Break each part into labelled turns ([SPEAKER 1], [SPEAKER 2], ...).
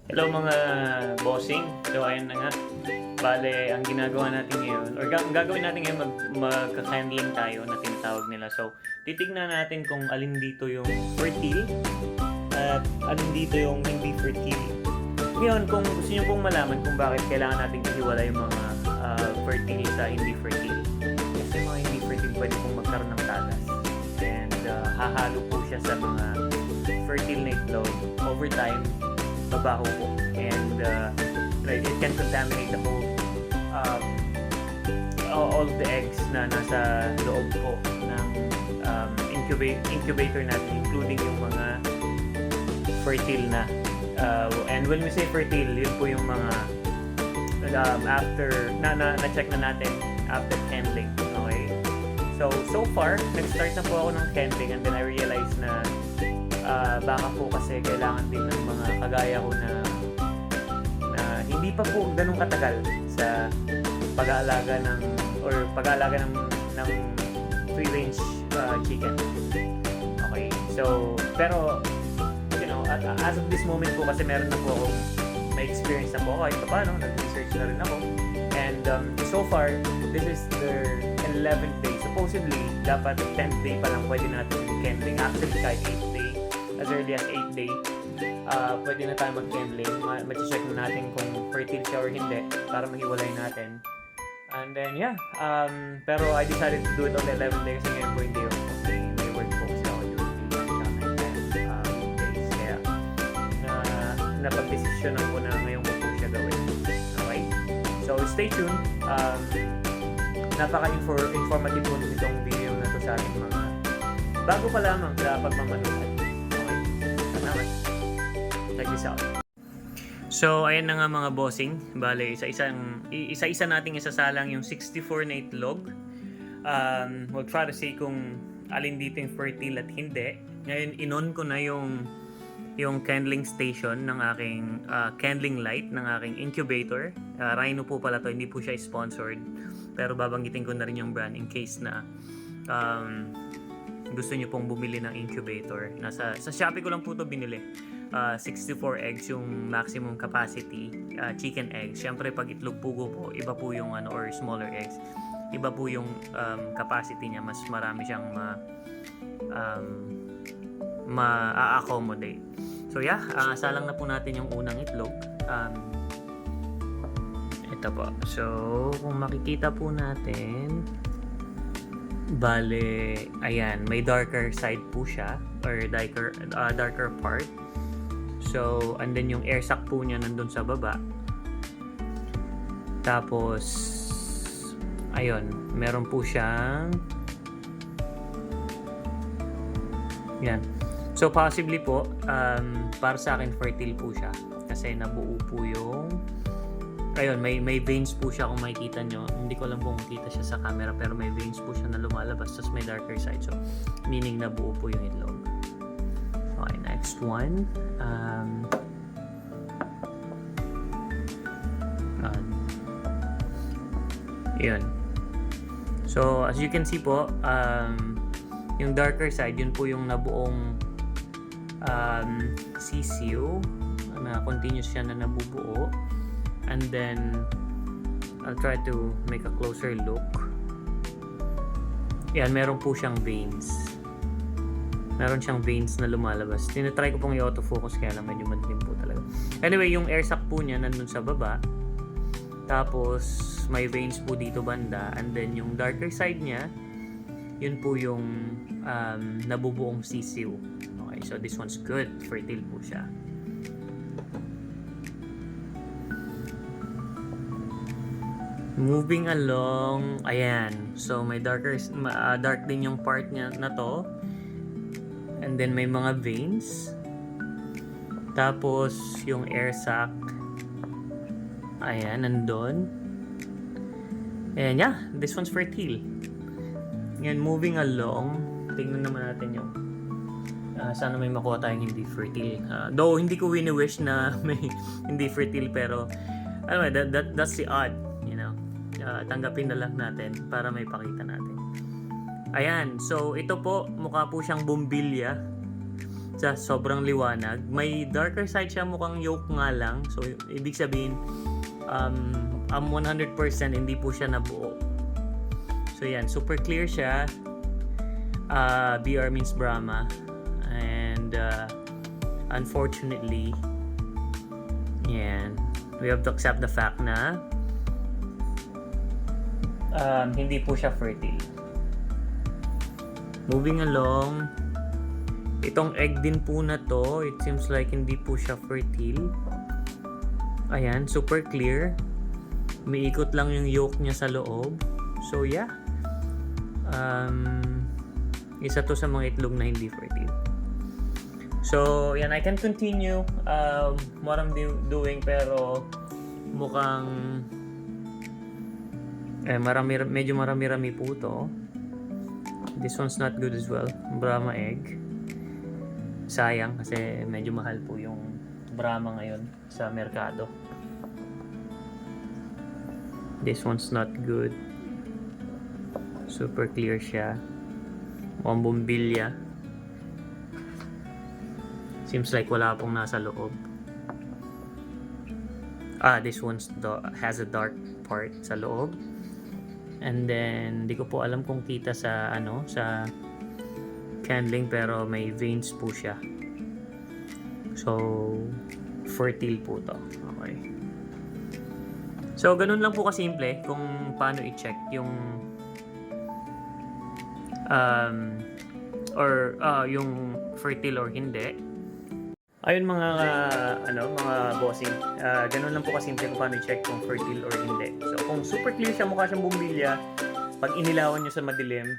[SPEAKER 1] Hello mga bossing. So ayun na nga. Bale, ang ginagawa natin ngayon, or ang gagawin natin ngayon, magka-handling tayo na tinatawag nila. So, titignan natin kung alin dito yung fertile at alin dito yung hindi fertile. Ngayon, kung gusto nyo pong malaman kung bakit kailangan natin ihiwala yung mga fertile sa hindi fertile. Kasi yung mga hindi fertile pwede pong magkaroon ng tagas. And hahalo po siya sa mga fertile na itlog. Over time, babaho po. And it can contaminate the whole all of the eggs na nasa loob po ng incubator natin, including yung mga fertile na. And when we say fertile, yun po yung mga after na-check na natin after handling. Okay? So far, nag-start na po ako ng handling and then I realized na baka po kasi kailangan din ng mga kagaya ko na hindi pa po ganun katagal sa pag-aalaga ng free range chicken. Okay. So, pero as of this moment po kasi meron na po akong may experience na po ako kahit paano, nag-research na rin ako. And so far, this is the 11th day. Supposedly, dapat 10th day pa lang pwede natin handling. Actually, kahit 8th day, as early as 8th day, pwede na tayo mag-handling. Mag-check na natin kung fertile siya or hindi para mahiwalay natin. And then, yeah. Pero I decided to do it on the 11th day kasi ngayon po hindi yung may work po kasi ako during the days. Kaya, napag-desisyonan ko na ngayon ko po siya gawin. Okay? So, stay tuned. Napaka-informative po itong video na to sa ating mga bago pa lamang sa pagmamanuhan. Check this out. So, ayan na nga mga bossing. Bale, isa-isa nating isasalang yung 64 na itlog. We'll try to see kung alin dito yung fertile at hindi. Ngayon, inon ko na yung candling station ng aking candling light ng aking incubator. Rhino po pala to, hindi po siya sponsored. Pero babanggitin ko na rin yung brand in case na gusto nyo pong bumili ng incubator. Sa Shopee ko lang po to binili. 64 eggs yung maximum capacity chicken eggs. Siyempre pag itlog pugo po, iba po yung or smaller eggs. Iba po yung capacity niya, mas marami siyang ma-accommodate. So yeah, salang na po natin yung unang itlog. Ito po. So kung makikita po natin, bale, ayan, may darker side po siya or darker part. So, and then yung air sac po niya nandun sa baba. Tapos, ayun, meron po siyang yan. So, possibly po, para sa akin, fertile po siya. Kasi nabuo po yung ayun, may veins po siya kung makikita nyo. Hindi ko alam kung makita siya sa camera, pero may veins po siya na lumalabas. Tapos may darker side. So, meaning nabuo po yung itlog. Okay, next one. Yun. So, as you can see po, yung darker side, yun po yung nabuong sisiu na continuous siya na nabubuo. And then, I'll try to make a closer look. Yan, meron po siyang veins. Meron siyang veins na lumalabas. Tinatry ko pong i-autofocus kaya lang medyo madilim po talaga. Anyway, yung air sac po niya nandun sa baba. Tapos, may veins po dito banda. And then, yung darker side niya, yun po yung nabubuong sisiu. Okay, so this one's good. Fertile po siya. Moving along, ayan. So, may dark din yung part niya na to. And then, may mga veins. Tapos, yung air sac. Ayan, nandun. And yeah, this one's fertile. Ngayon, moving along, tingnan naman natin yung sana may makuha tayong hindi fertile. Though, hindi ko wini-wish na may hindi fertile, pero anyway, that's the odd, you know. Tanggapin na lang natin para may pakita natin. Ayan, so ito po, mukha po siyang bumbilya. sa sobrang liwanag. May darker side siya, mukhang yolk nga lang. So, ibig sabihin, 100% hindi po siya nabuo. So, yan. Super clear siya. BR means Brahma. And, unfortunately, yan. We have to accept the fact na hindi po siya fertile. Moving along, itong egg din po na to, it seems like hindi po siya fertile. Ayan, super clear. Umiikot lang yung yolk niya sa loob. So yeah, isa to sa mga itlog na hindi fertile. So yan, I can continue what I'm doing, pero mukhang medyo marami-rami po to. This one's not good as well. Brahma egg. Sayang kasi medyo mahal po yung Brahma ngayon sa merkado. This one's not good. Super clear siya. Mukhang bumbilya. Seems like wala pong nasa loob. This one has a dark part sa loob. And then, hindi ko po alam kung kita sa sa candling, pero may veins po siya. So, fertile po to. Okay. So, ganun lang po kasimple kung paano i-check yung yung fertile or hindi. Ayun mga bossing. Ganun lang po kasimple kung paano i-check kung fertile or hindi. So, kung super clear siya, mukha siyang bumbilya, pag inilawan nyo sa madilim,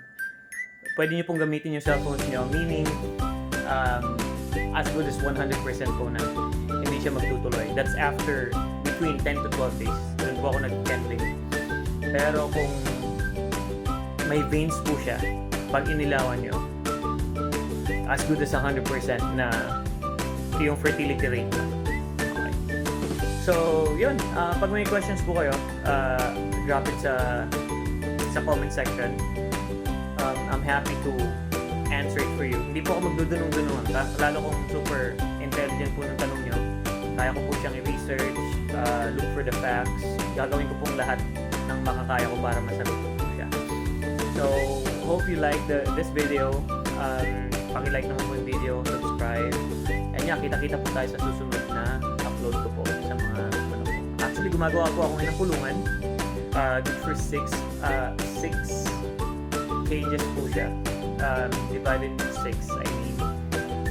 [SPEAKER 1] pwede nyo pong gamitin yung cellphones nyo, meaning as good as 100% po na hindi siya magtutuloy. That's after between 10 to 12 days. Doon po ako nag-candling. Pero kung may veins po siya, pag inilawan nyo, as good as 100% na yung fertility rate na. Okay. So, yun. Pag may questions po kayo, drop it sa comment section. I'm happy to answer it for you. Hindi po ako magdudunong-dunungan. Lalo kung super intelligent po ng tanong nyo, kaya ko po siyang i-research, look for the facts. Gagawin ko pong lahat ng makakaya ko para masagot ko po siya. So, hope you like this video. Paki-like naman po yung video, subscribe. And yeah, kita-kita po tayo sa susunod na upload ko po sa mga Actually, gumagawa po ako ng kulungan. Good for 6 cages po siya. Divided into 6. I mean,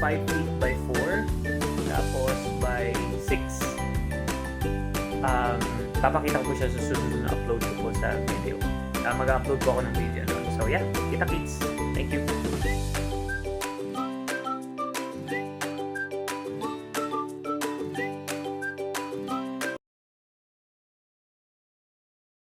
[SPEAKER 1] 5 feet by 4. Tapos by 6. Papakita ko po siya sa susunod na upload ko po sa video. Mag-upload po ako ng video. So yeah, kita-kits. Thank you.